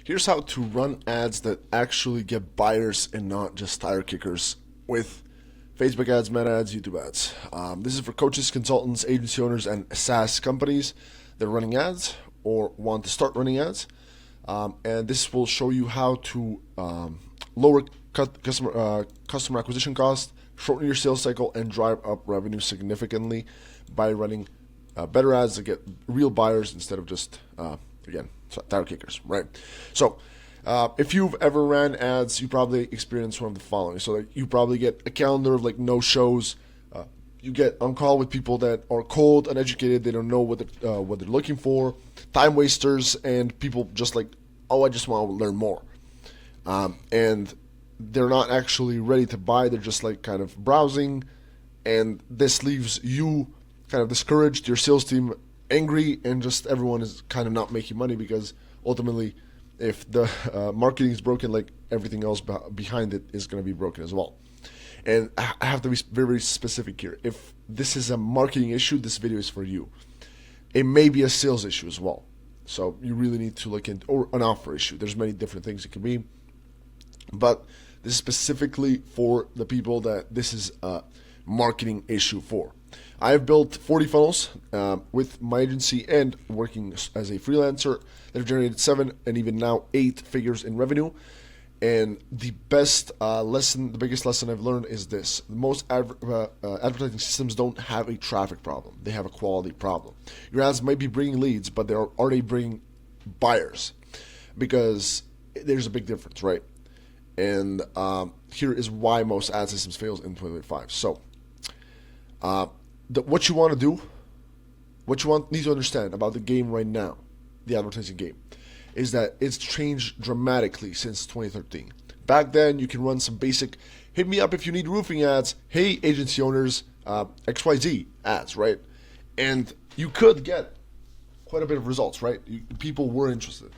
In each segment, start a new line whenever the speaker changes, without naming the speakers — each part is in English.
Here's how to run ads that actually get buyers and not just tire kickers with Facebook ads, Meta ads, YouTube ads. This is for coaches, consultants, agency owners, and SaaS companies that are running ads or want to start running ads. And this will show you how to lower customer acquisition cost, shorten your sales cycle, and drive up revenue significantly by running better ads that get real buyers instead of just, again, tire kickers, right? So if you've ever ran ads, you probably experienced one of the following. So like, you probably get a calendar of like no shows. You get on call with people that are cold, uneducated. They don't know what they're looking for, time wasters, and people just like, oh, I just want to learn more. And they're not actually ready to buy. They're just like kind of browsing, and this leaves you kind of discouraged, your sales team angry, and just everyone is kind of not making money because ultimately, if the marketing is broken, like everything else behind it is going to be broken as well. And I have to be very, very specific here. If this is a marketing issue, this video is for you. It may be a sales issue as well. So you really need to look into, or an offer issue. There's many different things it can be. But this is specifically for the people that this is a marketing issue for. I have built 40 funnels with my agency and working as a freelancer that have generated 7 and even now 8 figures in revenue. And the biggest lesson I've learned is this. Most advertising systems don't have a traffic problem. They have a quality problem. Your ads might be bringing leads, but are they bringing buyers? Because there's a big difference, right? And here is why most ad systems fail in 2025. So what you want to do, need to understand about the game right now, the advertising game, is that it's changed dramatically since 2013. Back then, you can run some basic, hit me up if you need roofing ads, hey agency owners, XYZ ads, right? And you could get quite a bit of results, right? People were interested.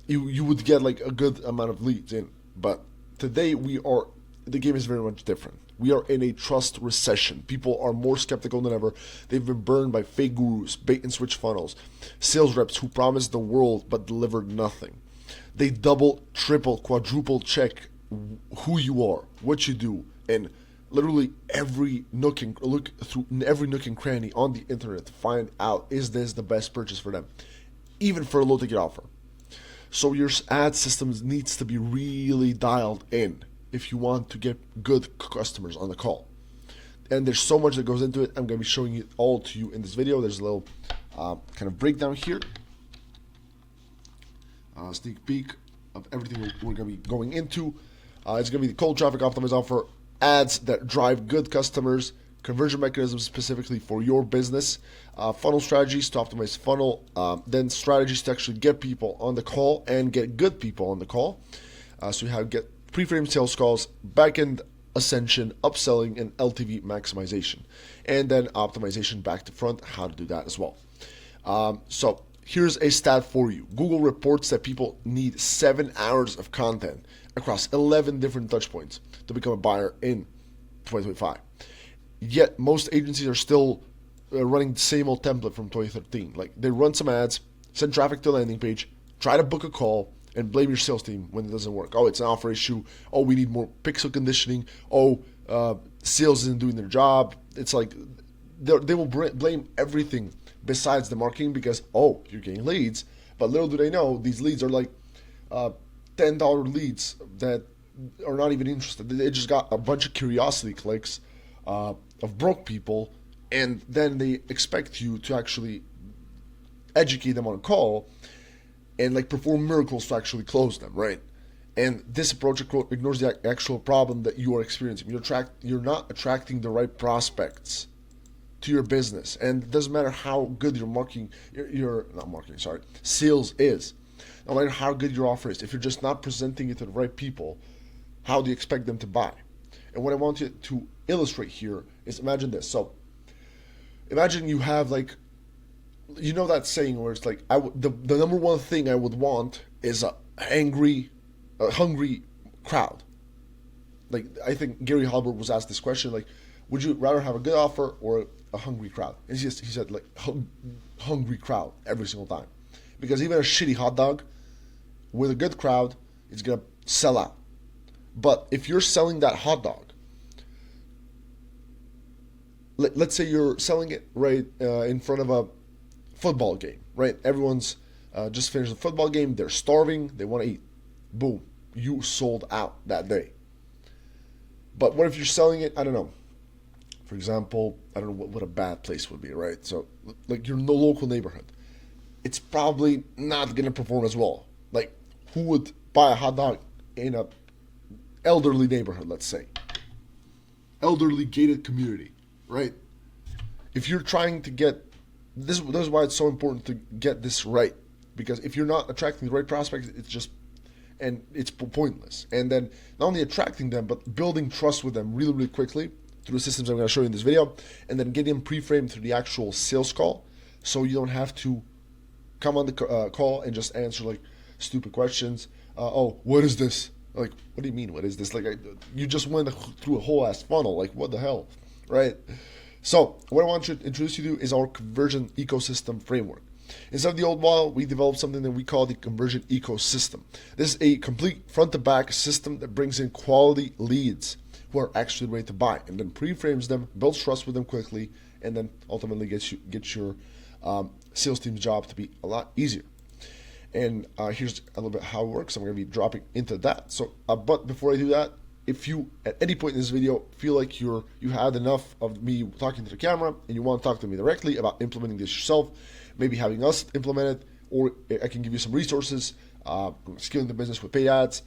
You would get like a good amount of leads in, but today the game is very much different. We are in a trust recession. People are more skeptical than ever. They've been burned by fake gurus, bait and switch funnels, sales reps who promised the world but delivered nothing. They double, triple, quadruple check who you are, what you do, and literally look through every nook and cranny on the internet to find out, is this the best purchase for them, even for a low ticket offer. So your ad systems needs to be really dialed in if you want to get good customers on the call. And there's so much that goes into it. I'm going to be showing it all to you in this video. There's a little kind of breakdown here. Sneak peek of everything we're going to be going into. It's going to be the cold traffic optimized offer, ads that drive good customers, conversion mechanisms specifically for your business, funnel strategies to optimize funnel, then strategies to actually get people on the call and get good people on the call. So you have get pre-framed sales calls, back-end ascension, upselling, and LTV maximization. And then optimization back to front, how to do that as well. So here's a stat for you. Google reports that people need 7 hours of content across 11 different touch points to become a buyer in 2025. Yet most agencies are still running the same old template from 2013. Like they run some ads, send traffic to a landing page, try to book a call, and blame your sales team when it doesn't work. Oh, it's an offer issue. Oh, we need more pixel conditioning. Oh, sales isn't doing their job. It's like they will blame everything besides the marketing because, oh, you're getting leads. But little do they know, these leads are like $10 leads that are not even interested. They just got a bunch of curiosity clicks of broke people, and then they expect you to actually educate them on a call and like perform miracles to actually close them, right? And this approach ignores the actual problem that you are experiencing. You're not attracting the right prospects to your business, and it doesn't matter how good your sales is. No matter how good your offer is, if you're just not presenting it to the right people, how do you expect them to buy? And what I want you to illustrate here is, imagine this. So imagine you have like, you know that saying where it's like, the number one thing I would want is a hungry crowd. Like, I think Gary Halbert was asked this question, like, would you rather have a good offer or a hungry crowd? And he said like, hungry crowd every single time. Because even a shitty hot dog with a good crowd, it's gonna sell out. But if you're selling that hot dog, let's say you're selling it right in front of a football game, right? Everyone's just finished the football game, they're starving, they want to eat. Boom, you sold out that day. But what if you're selling it, I don't know, for example, I don't know what a bad place would be, right? So, like your local neighborhood, it's probably not going to perform as well. Like, who would buy a hot dog in a elderly neighborhood, let's say? Elderly gated community, right? If you're trying to get this is why it's so important to get this right, because if you're not attracting the right prospects, it's pointless. And then not only attracting them, but building trust with them really, really quickly through the systems I'm going to show you in this video, and then getting them pre-framed through the actual sales call, so you don't have to come on the call and just answer like stupid questions. Oh, what is this? Like, what do you mean, what is this? Like, you just went through a whole ass funnel. Like, what the hell, right? So, what I want to introduce you to is our conversion ecosystem framework. Instead of the old model, we developed something that we call the conversion ecosystem. This is a complete front-to-back system that brings in quality leads who are actually ready to buy, and then pre-frames them, builds trust with them quickly, and then ultimately gets your sales team's job to be a lot easier. And here's a little bit how it works. I'm going to be dropping into that. So, but before I do that, if you at any point in this video feel like you had enough of me talking to the camera and you want to talk to me directly about implementing this yourself, maybe having us implement it, or I can give you some resources, scaling the business with paid ads,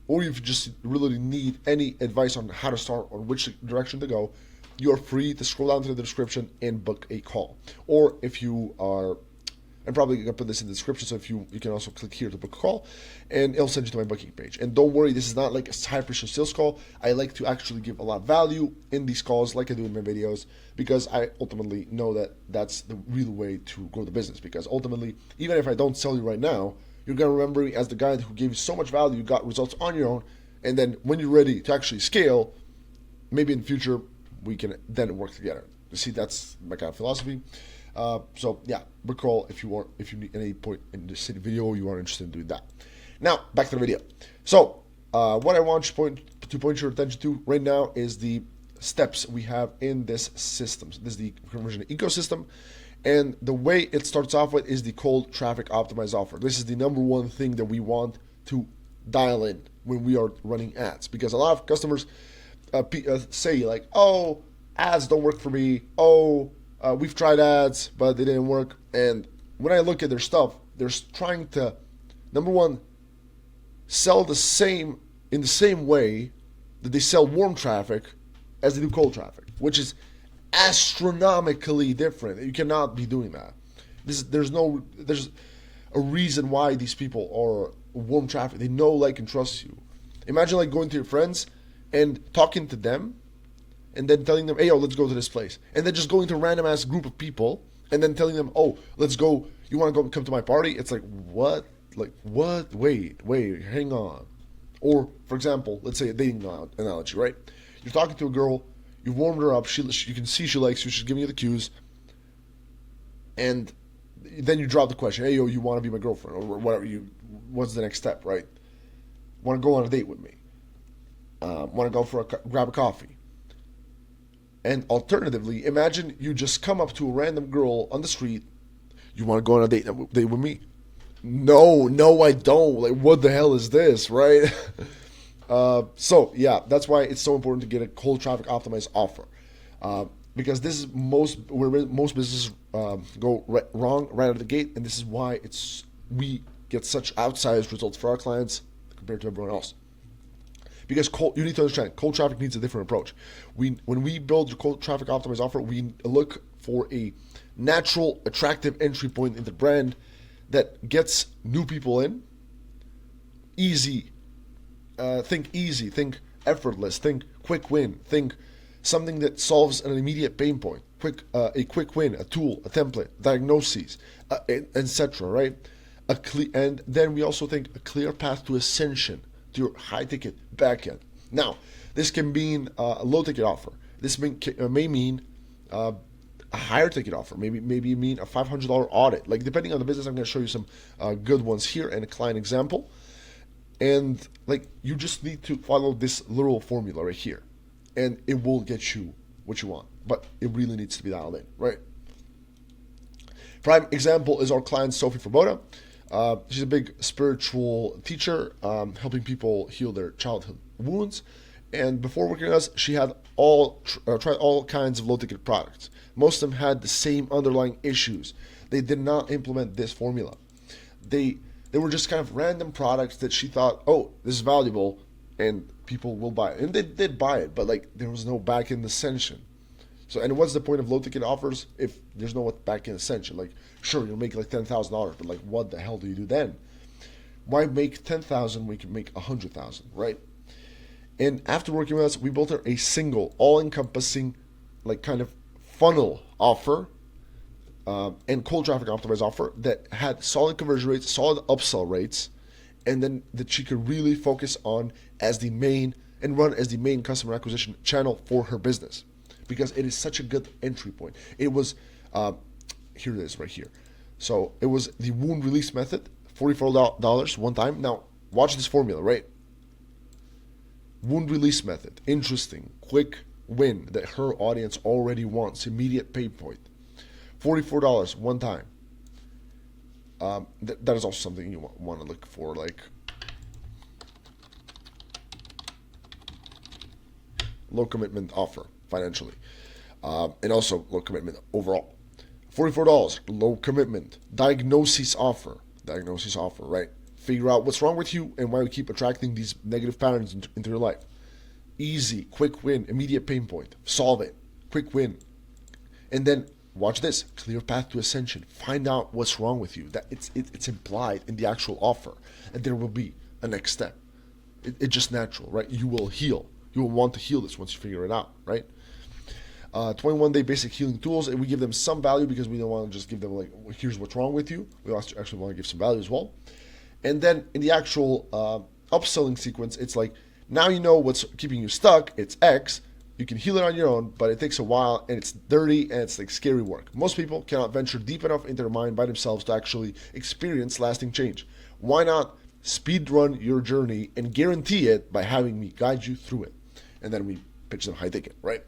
or if you just really need any advice on how to start or which direction to go, you are free to scroll down to the description and book a call. Or if you are, I'm probably going to put this in the description, so if you can also click here to book a call, and it'll send you to my booking page. And don't worry, this is not like a high-pressure sales call. I like to actually give a lot of value in these calls like I do in my videos, because I ultimately know that that's the real way to grow the business. Because ultimately, even if I don't sell you right now, you're going to remember me as the guy who gave you so much value, you got results on your own, and then when you're ready to actually scale, maybe in the future, we can then work together. You see, that's my kind of philosophy. So yeah, book a call if you need any point in this video you are interested in doing that. Now back to the video. So what I want to point your attention to right now is the steps we have in this system. So this is the conversion ecosystem, and the way it starts off with is the cold traffic optimized offer. This is the number one thing that we want to dial in when we are running ads, because a lot of customers say like, oh, ads don't work for me. Oh, we've tried ads, but they didn't work. And when I look at their stuff, they're trying to, number one, sell in the same way that they sell warm traffic as they do cold traffic, which is astronomically different. You cannot be doing that. There's a reason why these people are warm traffic. They know, like, and trust you. Imagine like going to your friends and talking to them, and then telling them, hey, yo, let's go to this place. And then just going to a random ass group of people and then telling them, oh, let's go, you want to come to my party? It's like, what? Like, what? Wait, hang on. Or, for example, let's say a dating analogy, right? You're talking to a girl, you've warmed her up, you can see she likes you, she's giving you the cues, and then you drop the question, hey, yo, you want to be my girlfriend? Or whatever, what's the next step, right? Want to go on a date with me? Want to go for grab a coffee? And alternatively, imagine you just come up to a random girl on the street. You want to go on a date with me? No, I don't. Like, what the hell is this, right? So yeah, that's why it's so important to get a cold traffic optimized offer, because this is where most businesses go wrong right out of the gate, and this is why we get such outsized results for our clients compared to everyone else. Because you need to understand, cold traffic needs a different approach. When we build your cold traffic optimized offer, we look for a natural, attractive entry point in the brand that gets new people in. Easy. Think easy. Think effortless. Think quick win. Think something that solves an immediate pain point. A quick win, a tool, a template, diagnoses, etc. Right? And then we also think a clear path to ascension, to your high ticket backend. Now, this can mean a low ticket offer. This may mean a higher ticket offer. Maybe you mean a $500 audit. Like depending on the business, I'm going to show you some good ones here and a client example. And like you just need to follow this little formula right here, and it will get you what you want. But it really needs to be dialed in, right? Prime example is our client Sophie Foboda. She's a big spiritual teacher, helping people heal their childhood wounds. And before working with us, she had tried all kinds of low-ticket products. Most of them had the same underlying issues. They did not implement this formula. They were just kind of random products that she thought, oh, this is valuable, and people will buy it. And they did buy it, but like there was no back-end ascension. So, and what's the point of low-ticket offers if there's no back-end ascension? Like, sure, you'll make like $10,000, but like, what the hell do you do then? Why make $10,000 when you can make $100,000, right? And after working with us, we built her a single, all-encompassing, like kind of funnel offer and cold traffic optimized offer that had solid conversion rates, solid upsell rates, and then that she could really focus on as the main and run as the main customer acquisition channel for her business, because it is such a good entry point. It was, here it is right here. So it was the wound release method, $44 one time. Now watch this formula, right? Wound release method, interesting, quick win that her audience already wants, immediate pay point. $44 one time. That is also something you want to look for, like low commitment offer financially, and also low commitment overall. $44, low commitment. Diagnosis offer, right? Figure out what's wrong with you and why you keep attracting these negative patterns into your life. Easy, quick win, immediate pain point. Solve it, quick win. And then watch this, clear path to ascension. Find out what's wrong with you. That it's implied in the actual offer, and there will be a next step. It's just natural, right? You will heal. You will want to heal this once you figure it out, right? 21-day basic healing tools, and we give them some value because we don't want to just give them like, here's what's wrong with you. We also actually want to give some value as well. And then in the actual upselling sequence, it's like, now you know what's keeping you stuck. It's X. You can heal it on your own, but it takes a while, and it's dirty, and it's like scary work. Most people cannot venture deep enough into their mind by themselves to actually experience lasting change. Why not speed run your journey and guarantee it by having me guide you through it? And then we pitch them high ticket, right?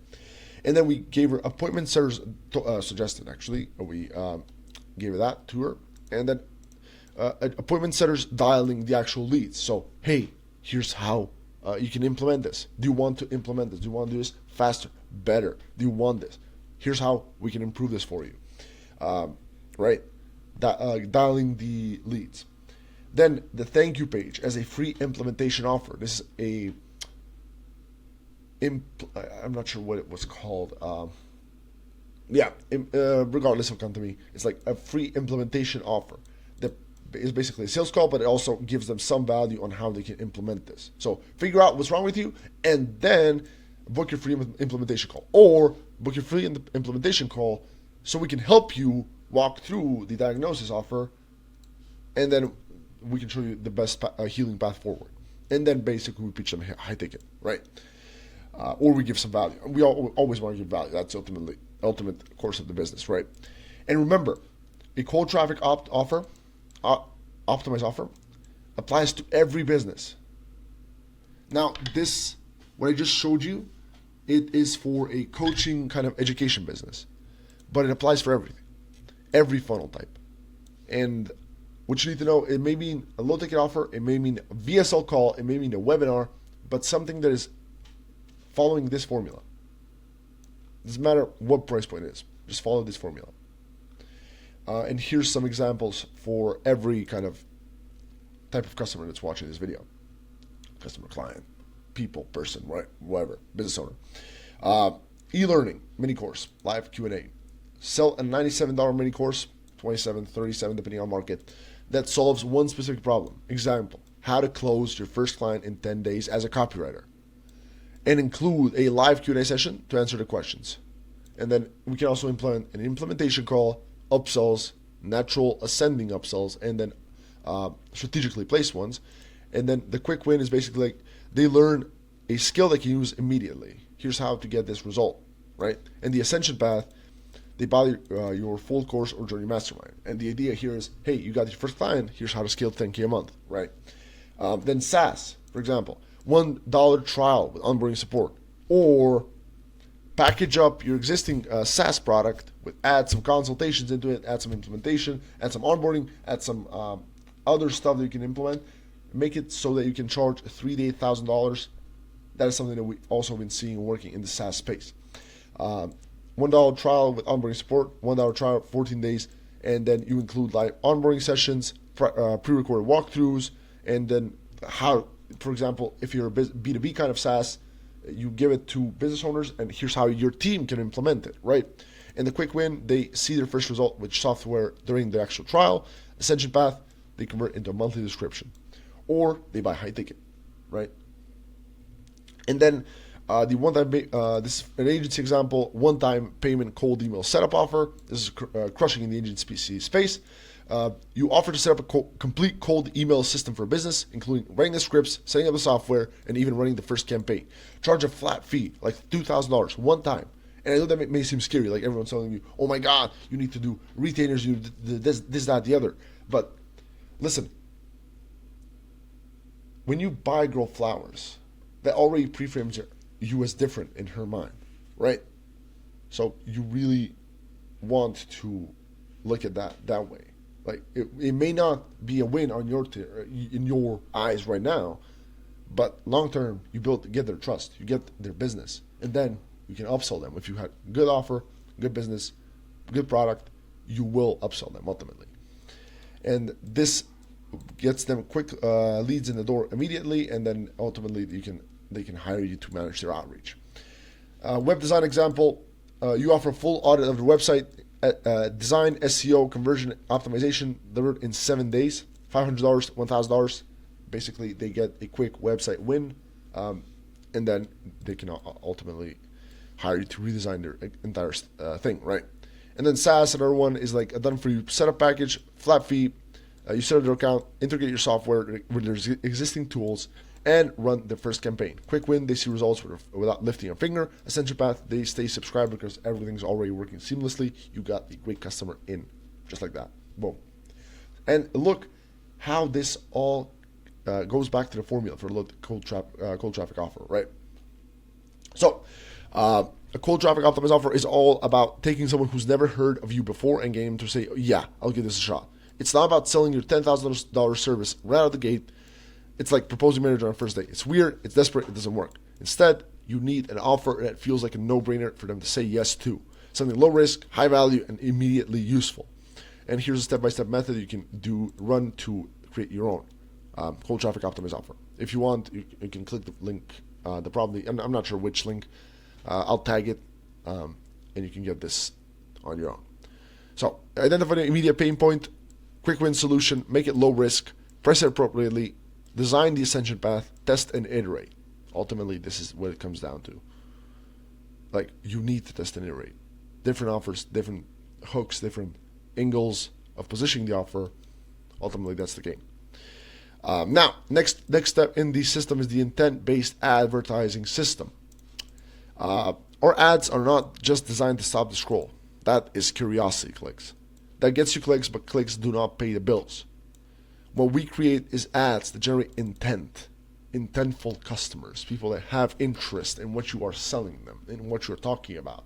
And then we gave her appointment setters suggested, actually. We gave her that to her. And then appointment setters dialing the actual leads. So, hey, here's how you can implement this. Do you want to implement this? Do you want to do this faster, better? Do you want this? Here's how we can improve this for you, right? Dialing the leads. Then the thank you page as a free implementation offer. This is I'm not sure what it was called. Regardless of company, it's like a free implementation offer that is basically a sales call, but it also gives them some value on how they can implement this. So figure out what's wrong with you, and then book your free implementation call, or book your free implementation call so we can help you walk through the diagnosis offer, and then we can show you the best healing path forward. And then basically we pitch them high ticket, right? Or we give some value. We always want to give value. That's ultimate course of the business, right? And remember, a cold traffic optimized offer applies to every business. Now, what I just showed you, it is for a coaching kind of education business, but it applies for everything, every funnel type. And what you need to know, it may mean a low ticket offer, it may mean a VSL call, it may mean a webinar, but something that is following this formula. It doesn't matter what price point it is, just follow this formula. And here's some examples for every kind of type of customer that's watching this video. Customer, client, people, person, right, whatever, business owner. E-learning, mini course, live Q&A. Sell a $97 mini course, $27, $37 depending on market, that solves one specific problem. Example, how to close your first client in 10 days as a copywriter. And include a live Q&A session to answer the questions. And then we can also implement an implementation call, upsells, natural ascending upsells, and then strategically placed ones. And then the quick win is basically like they learn a skill they can use immediately. Here's how to get this result, right? And the ascension path, they buy your full course or join your mastermind. And the idea here is, hey, you got your first client, here's how to scale 10K a month, right? Then SaaS, for example, $1 trial with onboarding support, or package up your existing SaaS product with add some consultations into it, add some implementation, add some onboarding, add some other stuff that you can implement. Make it so that you can charge $3,000 to $8,000. That is something that we also been seeing working in the SaaS space. $1 trial with onboarding support, $1 trial, 14 days, and then you include live onboarding sessions, pre-recorded walkthroughs, and then how, for example, if you're a B2B kind of SaaS, you give it to business owners, and here's how your team can implement it, right? And the quick win, they see their first result with software during the actual trial. Ascension Path, they convert into a monthly subscription, or they buy high ticket, right? And then the one-time, this is an agency example, one-time payment cold email setup offer. This is crushing in the agency space. You offer to set up a complete cold email system for a business, including writing the scripts, setting up the software, and even running the first campaign. Charge a flat fee, like $2,000, one time. And I know that may seem scary, like everyone's telling you, oh my God, you need to do retainers, you need this, that, the other. But listen, when you buy Girl Flowers, that already pre-frames you as different in her mind, right? So you really want to look at that way. Like it may not be a win on in your eyes right now, but long term you get their trust, you get their business, and then you can upsell them. If you had good offer, good business, good product, you will upsell them ultimately, and this gets them quick leads in the door immediately, and then ultimately they can hire you to manage their outreach. Web design example, you offer a full audit of the website, design, SEO, conversion optimization delivered in 7 days, $500, $1,000. Basically, they get a quick website win, and then they can ultimately hire you to redesign their entire thing, right? And then SaaS, another one, is like a done-for-you setup package, flat fee. You set up their account, integrate your software with their existing tools, and run the first campaign. Quick win, they see results without lifting a finger. Ascension Path, they stay subscribed because everything's already working seamlessly. You got the great customer in, just like that. Boom. And look how this all goes back to the formula for the cold traffic offer, right? So, a cold traffic optimized offer is all about taking someone who's never heard of you before and getting them to say, yeah, I'll give this a shot. It's not about selling your $10,000 service right out of the gate. It's like proposing marriage on a first date. It's weird, it's desperate, it doesn't work. Instead, you need an offer that feels like a no-brainer for them to say yes to. Something low risk, high value, and immediately useful. And here's a step-by-step method you can run to create your own cold traffic optimized offer. If you want, you can click the link. I'm not sure which link. I'll tag it, and you can get this on your own. So, identify the immediate pain point, quick win solution, make it low risk, price it appropriately, design the ascension path, test and iterate. Ultimately, this is what it comes down to. Like, you need to test and iterate. Different offers, different hooks, different angles of positioning the offer. Ultimately, that's the game. Now, next step in the system is the intent-based advertising system. Our ads are not just designed to stop the scroll. That is curiosity clicks. That gets you clicks, but clicks do not pay the bills. What we create is ads that generate intentful customers, people that have interest in what you are selling them, in what you're talking about.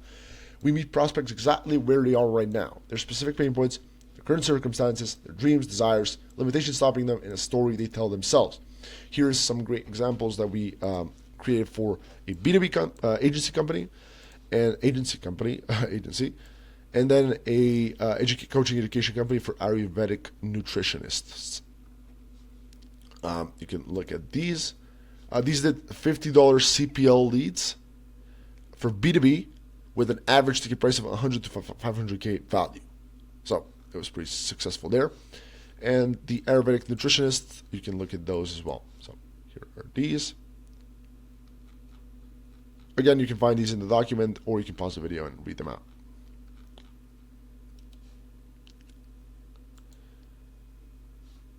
We meet prospects exactly where they are right now, their specific pain points, their current circumstances, their dreams, desires, limitations stopping them, and a story they tell themselves. Here's some great examples that we created for a B2B agency company, and then a coaching education company for Ayurvedic nutritionists. You can look at these. These did $50 CPL leads for B2B with an average ticket price of 100 to 500K value. So it was pretty successful there. And the Ayurvedic nutritionists, you can look at those as well. So here are these. Again, you can find these in the document, or you can pause the video and read them out.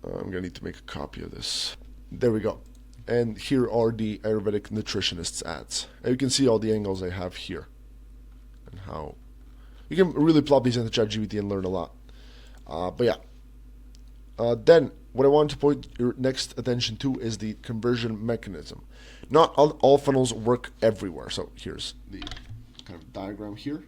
I'm going to need to make a copy of this. There we go. And here are the Ayurvedic nutritionists ads. And you can see all the angles I have here and how You can really plop these into ChatGPT and learn a lot. But yeah. Then, what I want to point your next attention to is the conversion mechanism. Not all funnels work everywhere. So here's the kind of diagram here.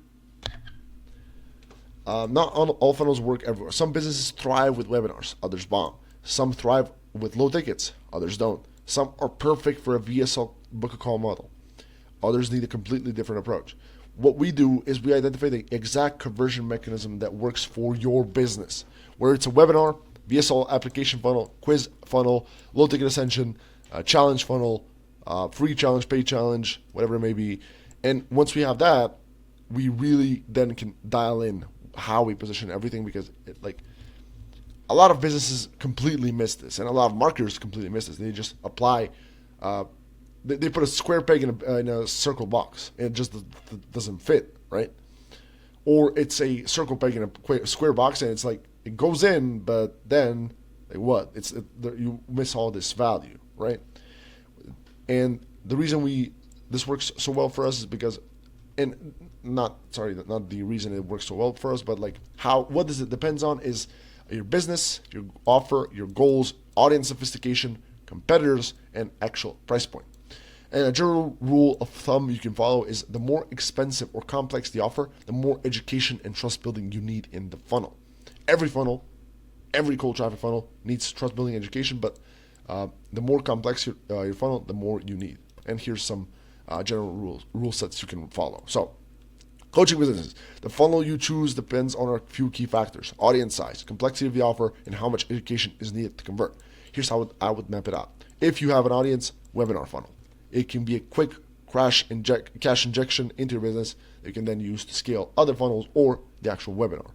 Not all funnels work everywhere. Some businesses thrive with webinars, others bomb. Some thrive with low tickets, others don't. Some are perfect for a VSL book a call model. Others need a completely different approach. What we do is we identify the exact conversion mechanism that works for your business. Whether it's a webinar, VSL application funnel, quiz funnel, low ticket ascension, challenge funnel, free challenge, paid challenge, whatever it may be. And once we have that, we really then can dial in how we position everything, because a lot of businesses completely miss this, and a lot of marketers completely miss this. They just apply, they put a square peg in a circle box, and it just doesn't fit, right? Or it's a circle peg in a square box, and it's like it goes in, but then what? You miss all this value, right? And the reason this works so well for us is because, and not the reason it works so well for us, but what does it depends on is your business, your offer, your goals, audience sophistication, competitors, and actual price point. And a general rule of thumb you can follow is the more expensive or complex the offer, the more education and trust building you need in the funnel. Every funnel, every cold traffic funnel needs trust building education, but the more complex your funnel, the more you need. And here's some general rule sets you can follow. So, coaching businesses. The funnel you choose depends on a few key factors: audience size, complexity of the offer, and how much education is needed to convert. Here's how I would map it out. If you have an audience, webinar funnel. It can be a quick cash injection into your business that you can then use to scale other funnels or the actual webinar.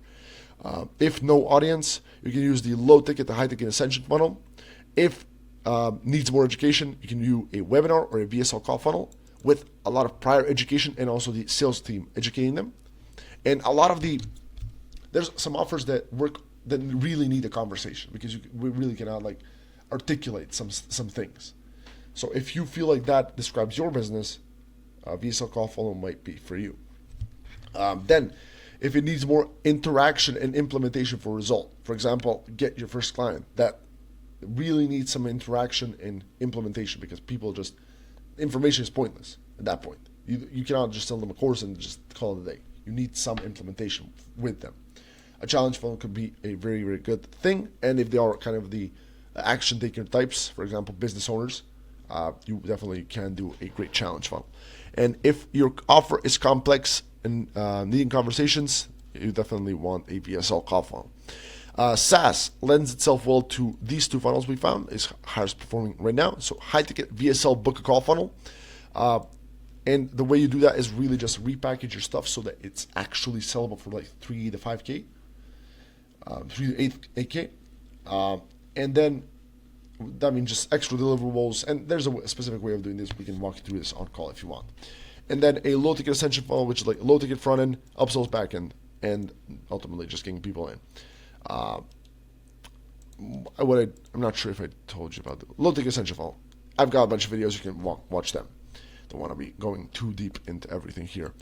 If no audience, you can use the low ticket to high ticket ascension funnel. If needs more education, you can do a webinar or a VSL call funnel with a lot of prior education and also the sales team educating them. And there's some offers that work that really need a conversation, because we really cannot articulate some things. So if you feel like that describes your business, VSL call funnel might be for you. Then, if it needs more interaction and implementation for result, for example, get your first client, that really needs some interaction and implementation, because information is pointless at that point. You cannot just sell them a course and just call it a day. You need some implementation with them. A challenge funnel could be a very, very good thing. And if they are kind of the action taker types, for example, business owners, you definitely can do a great challenge funnel. And if your offer is complex and needing conversations, you definitely want a VSL call funnel. SaaS lends itself well to these two funnels we found, is highest performing right now. So high ticket VSL book a call funnel. And the way you do that is really just repackage your stuff so that it's actually sellable for 3 to 5K, 3 to 8K. And then that means just extra deliverables. And there's a specific way of doing this. We can walk you through this on call if you want. And then a low ticket ascension funnel, which is low ticket front end, upsells back end, and ultimately just getting people in. I'm not sure if I told you about the low ticket ascension funnel. I've got a bunch of videos, you can watch them. Don't want to be going too deep into everything here.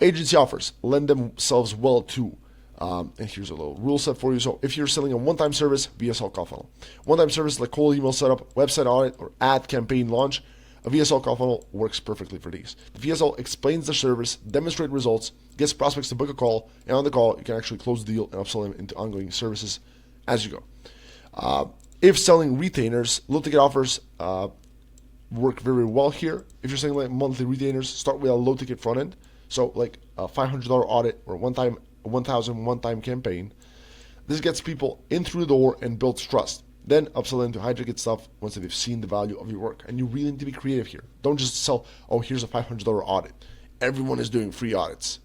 Agency offers lend themselves well to, and here's a little rule set for you. So if you're selling a one-time service, VSL call funnel. One-time service like cold email setup, website audit, or ad campaign launch, a VSL call funnel works perfectly for these. The VSL explains the service, demonstrates results, gets prospects to book a call, and on the call, you can actually close the deal and upsell them into ongoing services as you go. If selling retainers, low ticket offers work very well here. If you're selling monthly retainers, start with a low ticket front end. So a $500 audit or $1,000 one-time campaign. This gets people in through the door and builds trust. Then upsell into high ticket stuff once they've seen the value of your work. And you really need to be creative here. Don't just sell, here's a $500 audit. Everyone is doing free audits.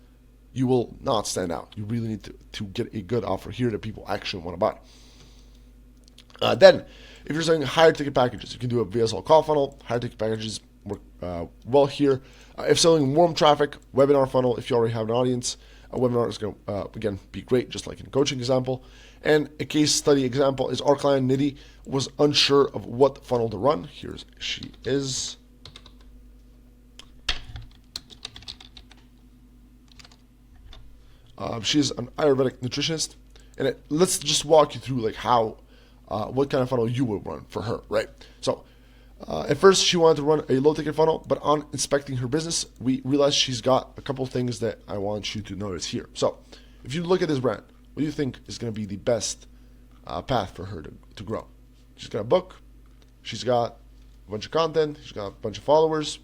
You will not stand out. You really need to get a good offer here that people actually want to buy. Then, if you're selling higher ticket packages, you can do a VSL call funnel. Higher ticket packages work well here. If selling warm traffic, webinar funnel, if you already have an audience, a webinar is going to, again, be great, just like in a coaching example. And a case study example is our client, Nidhi, was unsure of what funnel to run. She is. She's an Ayurvedic nutritionist, and let's just walk you through like how, what kind of funnel you would run for her, right? So, at first she wanted to run a low ticket funnel, but on inspecting her business, we realized she's got a couple things that I want you to notice here. So, if you look at this brand, what do you think is going to be the best path for her to grow? She's got a book, she's got a bunch of content, she's got a bunch of followers.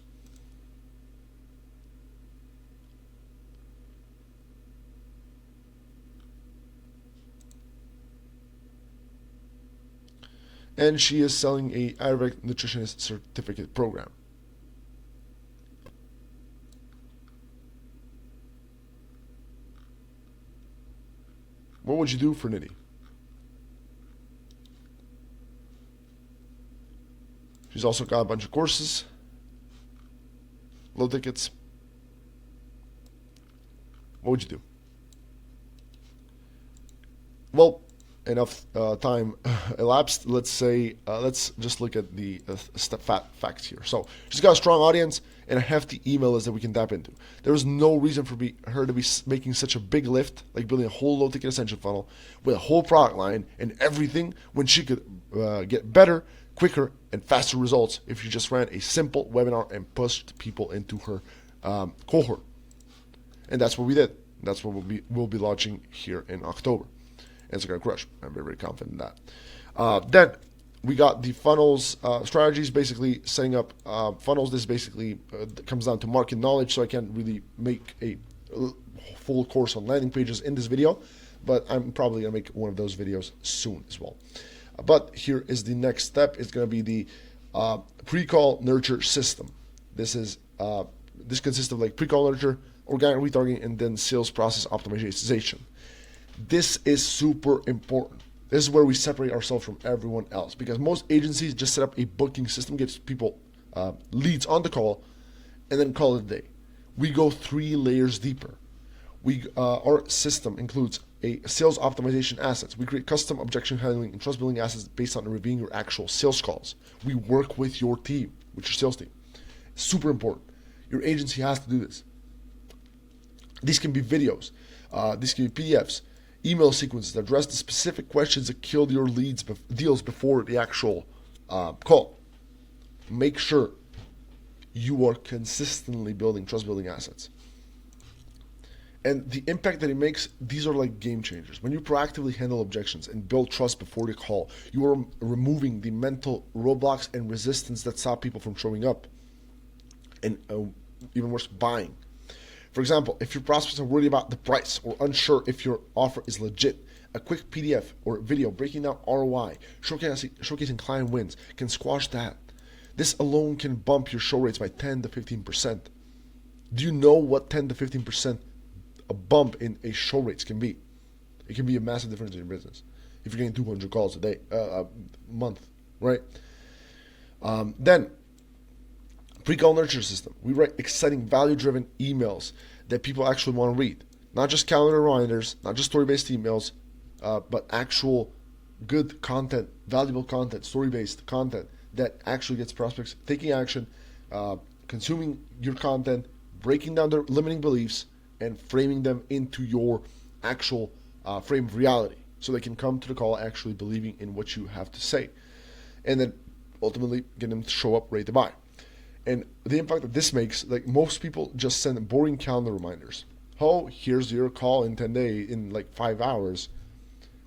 And she is selling a Ayurvedic nutritionist certificate program. What would you do for Nidhi? She's also got a bunch of courses, low tickets. What would you do? Well, enough time elapsed. Let's say, let's just look at the facts here. So she's got a strong audience and a hefty email list that we can tap into. There is no reason for her to be making such a big lift, like building a whole low ticket ascension funnel with a whole product line and everything, when she could get better, quicker, and faster results if she just ran a simple webinar and pushed people into her cohort. And that's what we did. That's what we'll be launching here in October. It's going to crush. I'm very, very confident in that. Then we got the funnels strategies, basically setting up funnels. This basically comes down to market knowledge, so I can't really make a full course on landing pages in this video, but I'm probably going to make one of those videos soon as well. But here is the next step. It's going to be the pre-call nurture system. This consists of like pre-call nurture, organic retargeting, and then sales process optimization. This is super important. This is where we separate ourselves from everyone else, because most agencies just set up a booking system, gets people leads on the call, and then call it a day. We go 3 layers deeper. Our system includes a sales optimization assets. We create custom objection handling and trust building assets based on reviewing your actual sales calls. We work with your team, with your sales team. Super important. Your agency has to do this. These can be videos. These can be PDFs. Email sequences that address the specific questions that killed your deals before the actual call. Make sure you are consistently building trust building assets. And the impact that it makes, these are like game changers. When you proactively handle objections and build trust before the call, you are removing the mental roadblocks and resistance that stop people from showing up. And even worse, buying. For example, if your prospects are worried about the price or unsure if your offer is legit, a quick PDF or video breaking down ROI, showcasing client wins can squash that. This alone can bump your show rates by 10 to 15%. Do you know what 10 to 15% a bump in a show rates can be? It can be a massive difference in your business if you're getting 200 calls a month, right? Then, pre-call nurture system. We write exciting, value-driven emails that people actually want to read. Not just calendar reminders, not just story-based emails, but actual good content, valuable content, story-based content that actually gets prospects taking action, consuming your content, breaking down their limiting beliefs, and framing them into your actual frame of reality, so they can come to the call actually believing in what you have to say. And then ultimately get them to show up ready to buy. And the impact that this makes, like most people just send boring calendar reminders. Oh, here's your call in 10 days, in like 5 hours,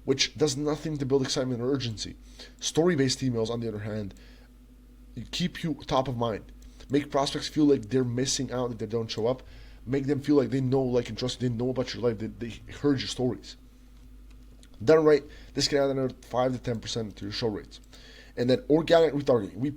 which does nothing to build excitement or urgency. Story-based emails, on the other hand, keep you top of mind. Make prospects feel like they're missing out if they don't show up. Make them feel like they know, like, and trust you, they know about your life, they heard your stories. Done right, this can add another 5 to 10% to your show rates. And then organic retargeting.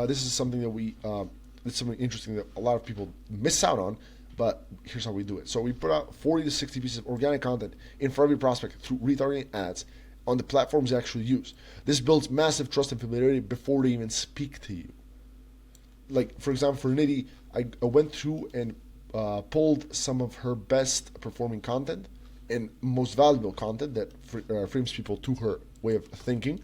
This is something that it's something interesting that a lot of people miss out on, but here's how we do it. So we put out 40 to 60 pieces of organic content in front of your prospect through retargeting ads on the platforms they actually use. This builds massive trust and familiarity before they even speak to you. Like, for example, for Nidhi, I went through and pulled some of her best performing content and most valuable content that frames people to her way of thinking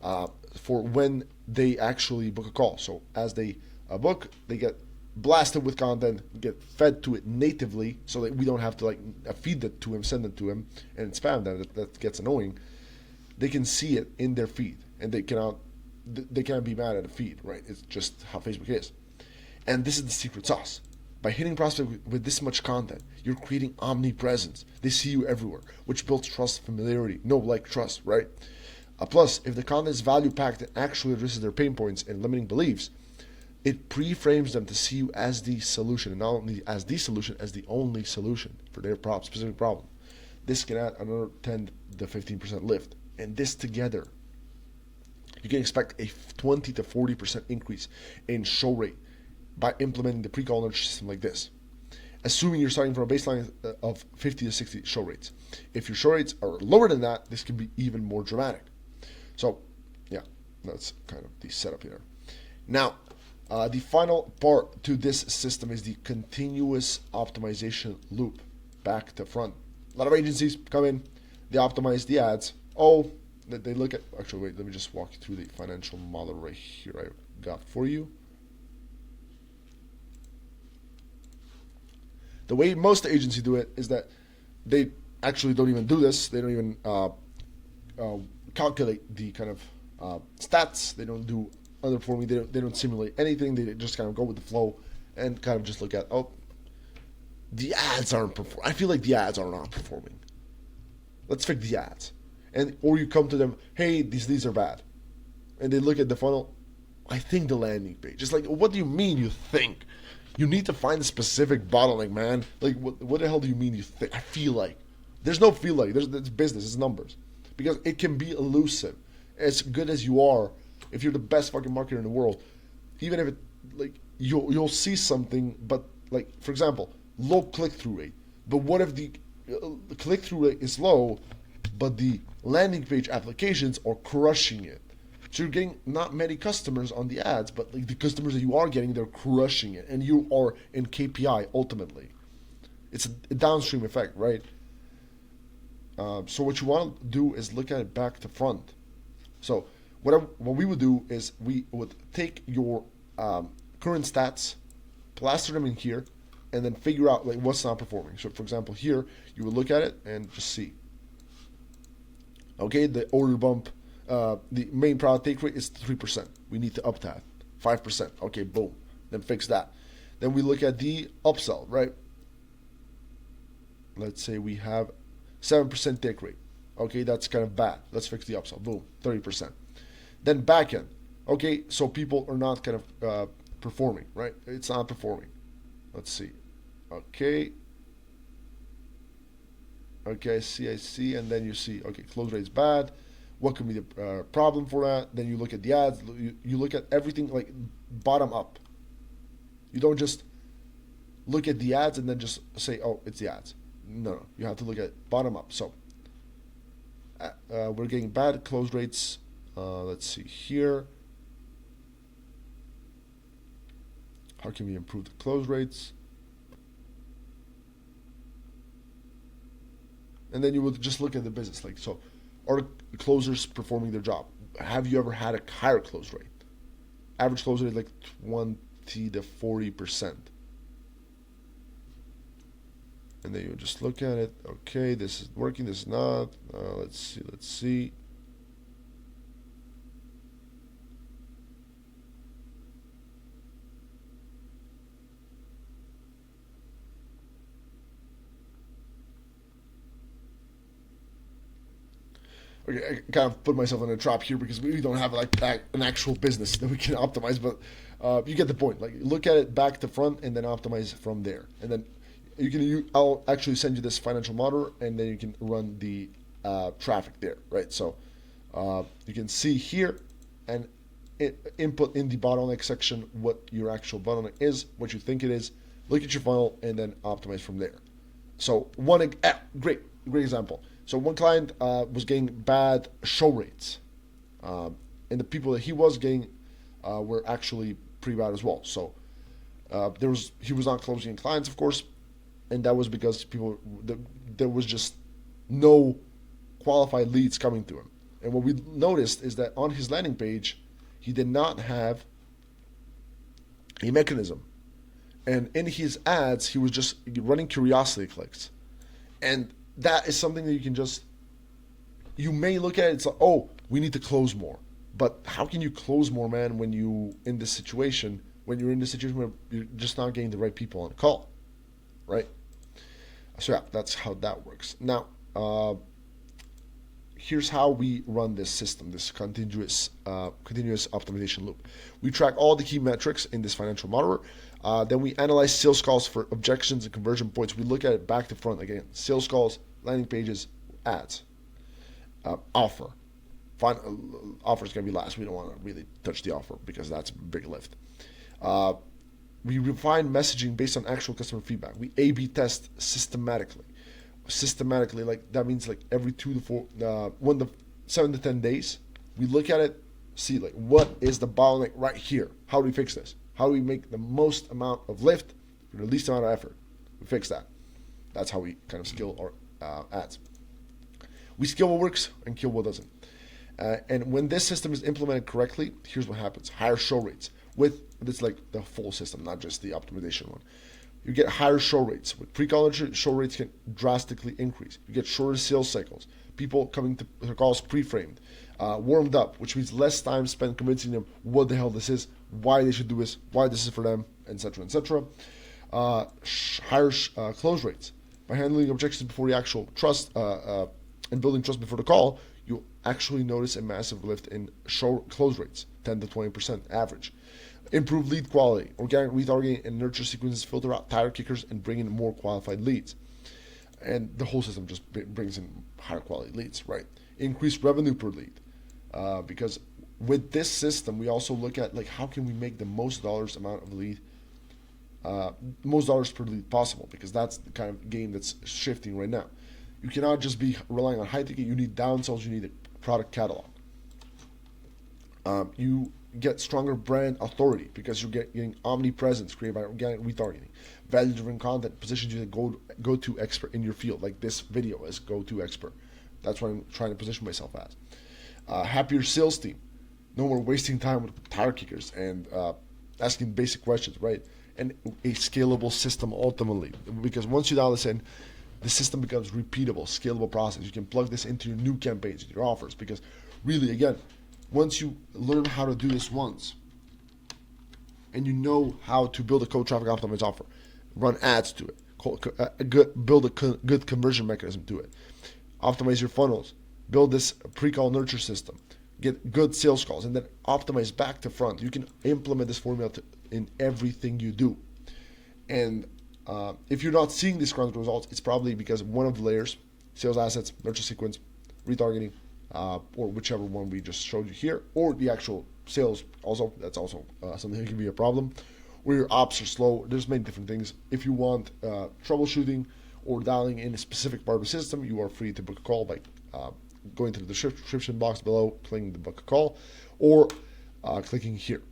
for when they actually book a call. So as they book, they get blasted with content, get fed to it natively, so that we don't have to like feed it to him, send it to him, and spam that gets annoying. They can see it in their feed, and they can't be mad at a feed, right? It's just how Facebook is. And this is the secret sauce. By hitting prospects with this much content, you're creating omnipresence. They see you everywhere, which builds trust, familiarity, trust, right? Plus, if the content is value-packed and actually addresses their pain points and limiting beliefs, it pre-frames them to see you as the solution, and not only as the solution, as the only solution for their specific problem. This can add another 10 to 15% lift. And this together, you can expect a 20 to 40% increase in show rate by implementing the pre-call nudge system like this, assuming you're starting from a baseline of 50 to 60 show rates. If your show rates are lower than that, this can be even more dramatic. So, yeah, that's kind of the setup here. Now, the final part to this system is the continuous optimization loop, back to front. A lot of agencies come in, they optimize the ads. They look at, actually, wait, let me just walk you through the financial model right here I got for you. The way most agencies do it is that they actually don't even do this. They don't even calculate the kind of stats. They don't do underperforming. They don't simulate anything. They just kind of go with the flow and kind of just look at, the ads aren't performing. I feel like the ads are not performing. Let's fix the ads. Or you come to them, hey, these are bad. And they look at the funnel, I think the landing page. It's like, what do you mean you think? You need to find a specific bottleneck, man. Like, what the hell do you mean you think? I feel like. There's no feel like. It's business. It's numbers. Because it can be elusive. As good as you are, if you're the best fucking marketer in the world, even if it, like, you'll see something, but, like, for example, low click-through rate. But what if the click-through rate is low, but the landing page applications are crushing it? So you're getting not many customers on the ads, but like the customers that you are getting, they're crushing it, and you are in KPI ultimately. It's a downstream effect, right? So what you want to do is look at it back to front. So what we would do is we would take your current stats, plaster them in here, and then figure out like what's not performing. So for example, here you would look at it and just see. Okay, the order bump. The main product take rate is 3%. We need to up that 5%. Okay, boom. Then fix that. Then we look at the upsell, right? Let's say we have 7% take rate. Okay, that's kind of bad. Let's fix the upsell. Boom, 30%. Then backend. Okay, so people are not kind of performing, right? It's not performing. Let's see. Okay, I see. And then you see, okay, close rate's bad. What could be the problem for that? Then you look at the ads. You look at everything like bottom up. You don't just look at the ads and then just say, oh, it's the ads. No. You have to look at bottom up. So we're getting bad close rates. Let's see here. How can we improve the close rates? And then you would just look at the business. Like, so are closers performing their job? Have you ever had a higher close rate? Average close rate like 20 to 40%. And then you just look at it. Okay, this is working, this is not. Let's see. Okay, I kind of put myself in a trap here because we don't have like an actual business that we can optimize, but you get the point. Like, look at it back to front and then optimize from there. And then I'll actually send you this financial model, and then you can run the traffic there, right? So you can see here and input in the bottleneck section what your actual bottleneck is, what you think it is. Look at your funnel and then optimize from there. So great example. So one client was getting bad show rates, and the people that he was getting were actually pretty bad as well. So he was not closing clients, of course, and that was because there was just no qualified leads coming to him. And what we noticed is that on his landing page, he did not have a mechanism And in his ads, he was just running curiosity clicks. And that is something that you may look at it, it's like, oh, we need to close more. But how can you close more, man, when you're in this situation where you're just not getting the right people on the call, right? So yeah, that's how that works. Now, here's how we run this system, this continuous optimization loop. We track all the key metrics in this financial modeler. Then we analyze sales calls for objections and conversion points. We look at it back to front again. Sales calls, landing pages, ads, offer. Offer is going to be last. We don't want to really touch the offer because that's a big lift. We refine messaging based on actual customer feedback. We A/B test systematically. Like that means like every 7 to 10 days, we look at it, see like what is the bottleneck right here. How do we fix this? How do we make the most amount of lift for the least amount of effort? We fix that. That's how we kind of scale our ads. We scale what works and kill what doesn't. And when this system is implemented correctly, here's what happens: higher show rates. It's like the full system, not just the optimization one. You get higher show rates. With pre-call show rates can drastically increase. You get shorter sales cycles. People coming to their calls pre-framed, warmed up, which means less time spent convincing them what the hell this is, why they should do this, why this is for them, etc., etc. Higher close rates. By handling objections before the actual trust and building trust before the call, you actually notice a massive lift in close rates, 10 to 20% average. Improve lead quality. Organic retargeting and nurture sequences filter out tire kickers and bring in more qualified leads. And the whole system just brings in higher quality leads, right? Increase revenue per lead. Because with this system, we also look at like how can we make the most dollars amount of lead, most dollars per lead possible, because that's the kind of game that's shifting right now. You cannot just be relying on high ticket. You need downsells. You need a product catalog. You get stronger brand authority because you're getting omnipresence created by organic retargeting. Value-driven content positions you as a go-to expert in your field, like this video is go-to expert. That's what I'm trying to position myself as. Happier sales team. No more wasting time with tire kickers and asking basic questions, right? And a scalable system ultimately, because once you dial this in, the system becomes repeatable, scalable process. You can plug this into your new campaigns, your offers, because really, again, once you learn how to do this once, and you know how to build a cold traffic optimized offer, run ads to it, build a good conversion mechanism to it, optimize your funnels, build this pre-call nurture system, get good sales calls, and then optimize back to front. You can implement this formula in everything you do. And if you're not seeing these kind of results, it's probably because one of the layers, sales assets, nurture sequence, retargeting, or whichever one we just showed you here, or the actual sales also, that's also something that can be a problem, or your ops are slow. There's many different things. If you want troubleshooting or dialing in a specific part of the system, you are free to book a call by going to the description box below, clicking the book a call, or clicking here.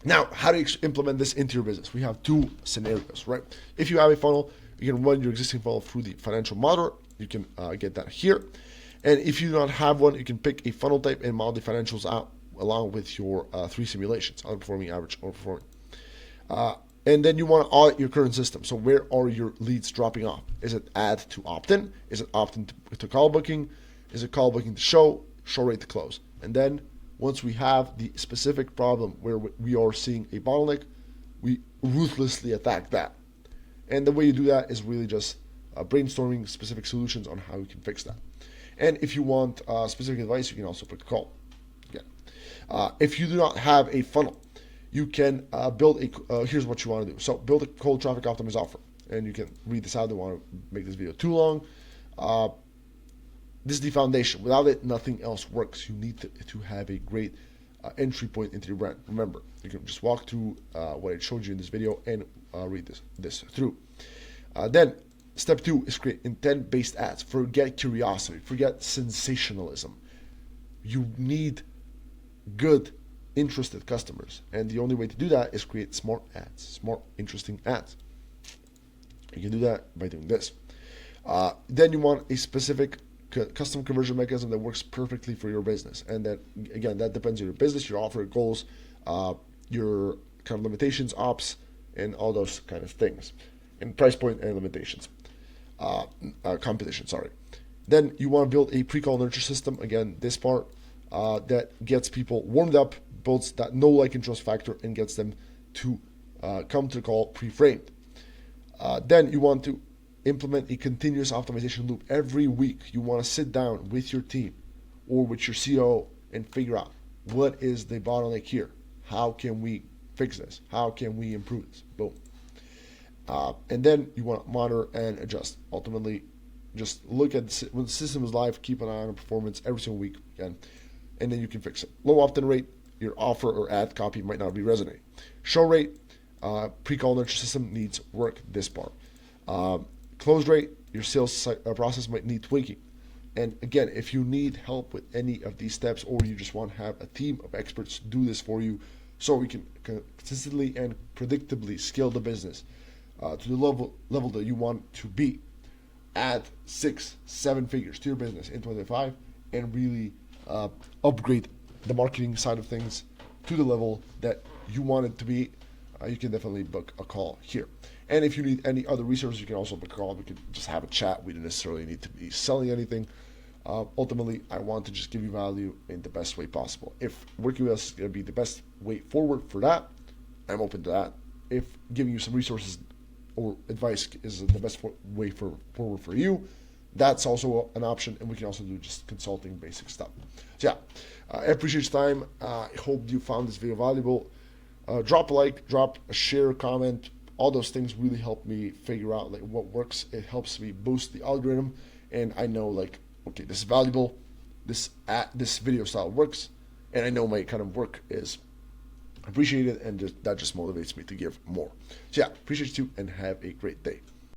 Now, how do you implement this into your business? We have two scenarios, right? If you have a funnel, you can run your existing funnel through the financial modeler. You can get that here. And if you do not have one, you can pick a funnel type and model the financials out along with your 3 simulations: underperforming, average, overperforming. And then you want to audit your current system. So where are your leads dropping off? Is it add to opt-in? Is it opt-in to call booking? Is it call booking to show rate to close? And then once we have the specific problem where we are seeing a bottleneck, we ruthlessly attack that. And the way you do that is really just brainstorming specific solutions on how you can fix that. And if you want specific advice, you can also pick a call. Again, if you do not have a funnel, you can build here's what you want to do. So build a cold traffic optimized offer. And you can read this out. I don't want to make this video too long. This is the foundation. Without it, nothing else works. You need to have a great entry point into your brand. Remember, you can just walk through what I showed you in this video and read this through. Then, step 2 is create intent-based ads. Forget curiosity. Forget sensationalism. You need good, interested customers. And the only way to do that is create smart ads, smart, interesting ads. You can do that by doing this. Then you want a specific custom conversion mechanism that works perfectly for your business. And that, again, that depends on your business, your offer, goals, your kind of limitations, ops, and all those kind of things, and price point and limitations, competition. Sorry. Then you want to build a pre-call nurture system. Again, this part that gets people warmed up, builds that know, like, and trust factor, and gets them to come to the call pre-framed. Then you want to implement a continuous optimization loop every week. You want to sit down with your team or with your CEO and figure out what is the bottleneck here. How can we fix this? How can we improve this? Boom. And then you want to monitor and adjust. Ultimately, just look at when the system is live, keep an eye on performance every single week again, and then you can fix it. Low opt-in rate, your offer or ad copy might not be resonating. Show rate, pre-call nurture system needs work, this part. Close rate, your sales process might need tweaking. And again, if you need help with any of these steps, or you just want to have a team of experts do this for you so we can consistently and predictably scale the business to the level that you want to be, add 6-7 figures to your business in 2025, and really upgrade the marketing side of things to the level that you want it to be, you can definitely book a call here. And if you need any other resources, you can also book a call. We can just have a chat. We don't necessarily need to be selling anything. Ultimately, I want to just give you value in the best way possible. If working with us is going to be the best way forward for that, I'm open to that. If giving you some resources or advice is the best way forward for you, that's also an option, and we can also do just consulting basic stuff. So yeah, I appreciate your time. I hope you found this video valuable. Drop a like, drop a share, comment. All those things really help me figure out like what works. It helps me boost the algorithm, and I know like, okay, this is valuable. This video style works, and I know my kind of work is appreciated, and that just motivates me to give more. So yeah, appreciate you, and have a great day.